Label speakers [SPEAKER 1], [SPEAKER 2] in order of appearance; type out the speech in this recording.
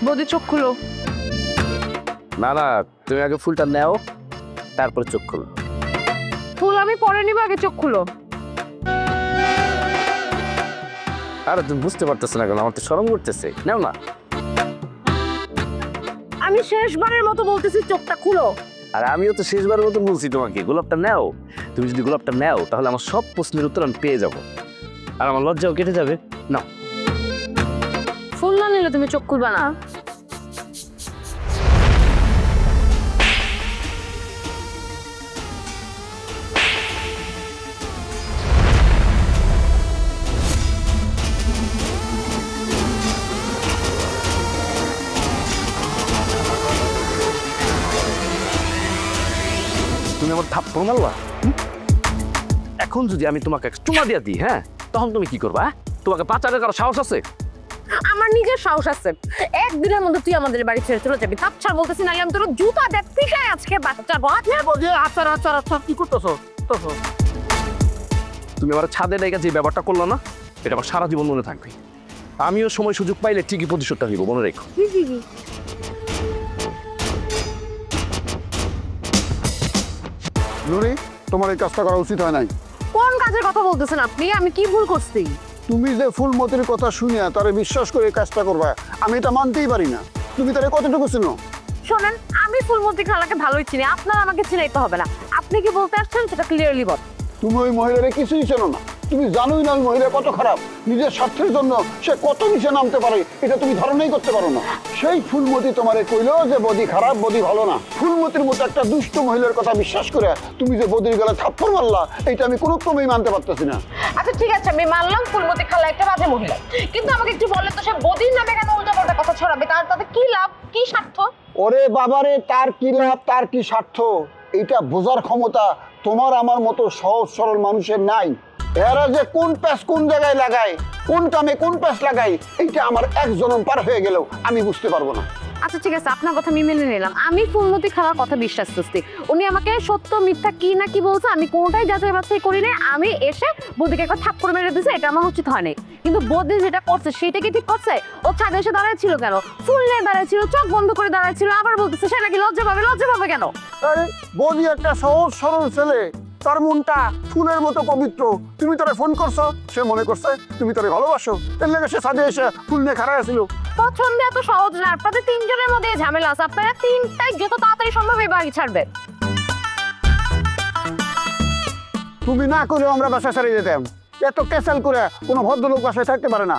[SPEAKER 1] বৌদি চোখ খুলো।
[SPEAKER 2] না না, তুমি আগে ফুলটা নাও, তারপরে চোখ খোলো।
[SPEAKER 1] ফুল আমি পরে নিব, আগে চোখ খুলো।
[SPEAKER 2] আরে তুমি বুঝতে পারতেছ না কেন? আমার তো শরম করতেছে। নাও না।
[SPEAKER 1] আমি শেষবারের মতো বলতেছি চোখটা খুলো।
[SPEAKER 2] আর আমিও তো শেষবারের মতো বলছি তোমাকে, গোলাপটা নাও। তুমি যদি গোলাপটা নাও তাহলে আমার সব প্রশ্নের উত্তর আমি পেয়ে যাব, আর আমার লজ্জাও কেটে যাবে। নাও।
[SPEAKER 1] ফুল না নিলে তুমি চোখ খুলবা না।
[SPEAKER 2] তুমি আমার থাপ্পড় মারবা। এখন যদি আমি তোমাকে চুমা দিয়ে দিই, হ্যাঁ, তখন তুমি কি করবা? তোমাকে বাঁচানোর কারো সাহস আছে?
[SPEAKER 1] আমার নিজের সাহস আছে। একদিনের মধ্যে তুই আমাদের বাড়ি ছেড়ে চলে যাবি। তাছাড়া বলতেছি, নাহলে আমি তোর জুতা দেখ পিটাই আজকে বাচ্চা বাদ।
[SPEAKER 2] আচ্ছা আচ্ছা আচ্ছা, কি করতেছো? তুমি আমার ছাদে রেখে যে ব্যাপারটা করলো না, এটা আমার সারা জীবন মনে থাকবে। আমিও সময় সুযোগ পাইলে ঠিকই প্রতিশোধটা নিব, মনে রেখো।
[SPEAKER 3] নুরি, তোমার এই কাজটা করা উচিত হয় নাই।
[SPEAKER 1] কোন কাজের কথা বলতেছেন আপনি? আমি কি ভুল করছি?
[SPEAKER 3] তুমি যে ফুলমতির কথা শুনিয়া তারে বিশ্বাস করে এই কাজটা করবা, আমি এটা মানতেই পারি না। তুমি তারে কতটুকু চিনো?
[SPEAKER 1] শোনেন, আমি ফুলমতি খালাকে ভালোই চিনি, আপনার আমাকে চিনাইতে হবে না। আপনি কি বলতে আসছেন সেটা ক্লিয়ারলি বল।
[SPEAKER 3] তুমি ওই মহিলারে কিছুই চেনো না। তুমি জানোই না ওই মহিলা কত খারাপ। নিজের স্বার্থের জন্য সে কত নিচে নামতে পারে, এটা তুমি ধারণাই করতে পারো না। সেই ফুলমতি তোমারে কইলো যে বদি খারাপ, বদি ভালো না। ফুলমতির মতো একটা দুষ্ট মহিলার কথা বিশ্বাস করে তুমি যে বদির গলায় থাপ্পড় মারলা, এটা আমি কোনো ক্রমেই মানতে পারতেছি না।
[SPEAKER 1] আচ্ছা ঠিক আছে, আমি মানলাম ফুলমতি খালা একটা বাজে মহিলা, কিন্তু আমাকে একটু বললে তো, সে বদির নামে কেন উল্টাপাল্টা কথা ছড়াবে? তার তাতে কি লাভ, কি স্বার্থ?
[SPEAKER 3] ওরে বাবারে, তার কি লাভ, তার কি স্বার্থ, এইটা বোঝার ক্ষমতা তোমার আমার মতো সহজ সরল মানুষের নাই। এরা যে কোন প্যাচ কোন জায়গায় লাগায়, কোন কামে কোন প্যাচ লাগায়, এইটা আমার এক জনম পার হয়ে গেলেও আমি বুঝতে পারবো না।
[SPEAKER 1] আচ্ছা ঠিক আছে, আপনার কথা আমি মেনে নিলাম। আমি ফুলমতি খালার কথা বিশ্বাস করছি। উনি আমাকে সত্য মিথ্যা কি না কি বলছে আমি কোনটাই যাচাই বাছাই করি না। আমি এসে বৌদিকে একটা থাপ্পড় মেরে দিয়েছে, এটা আমার উচিত হয়নি। কিন্তু বৌদি যেটা করছে সেটা কি ঠিক করছে? ও ছাদে এসে দাঁড়ায় ছিল কেন? ফুল নিয়ে দাঁড়ায় ছিল, চোখ বন্ধ করে দাঁড়ায় ছিল, আবার বলতেছে সে নাকি লজ্জা পাবে। লজ্জা পাবে কেন?
[SPEAKER 3] আরে বৌদি একটা সহজ সরল ছেলে, তার মনটা ফুলের মতো পবিত্র। তুমি তারে ফোন করছো, সে মনে করছে তুমি তারে ভালোবাসো, এর লেগে সে ছাদে এসে ফুল নিয়ে খাড়া ছিল।
[SPEAKER 1] পছন্দ এত সহজ না। আপনাদের তিনজনের মধ্যে ঝামেলা আছে। আপনারা তিনটাই যত তাড়াতাড়ি সম্ভব এই বাড়ি ছাড়বেন।
[SPEAKER 3] তুমি না করলেও আমরা বাসা ছাড়িয়ে যেতাম। এত ক্যাসাল করে কোনো ভদ্রলোক বাসায় থাকতে পারে না।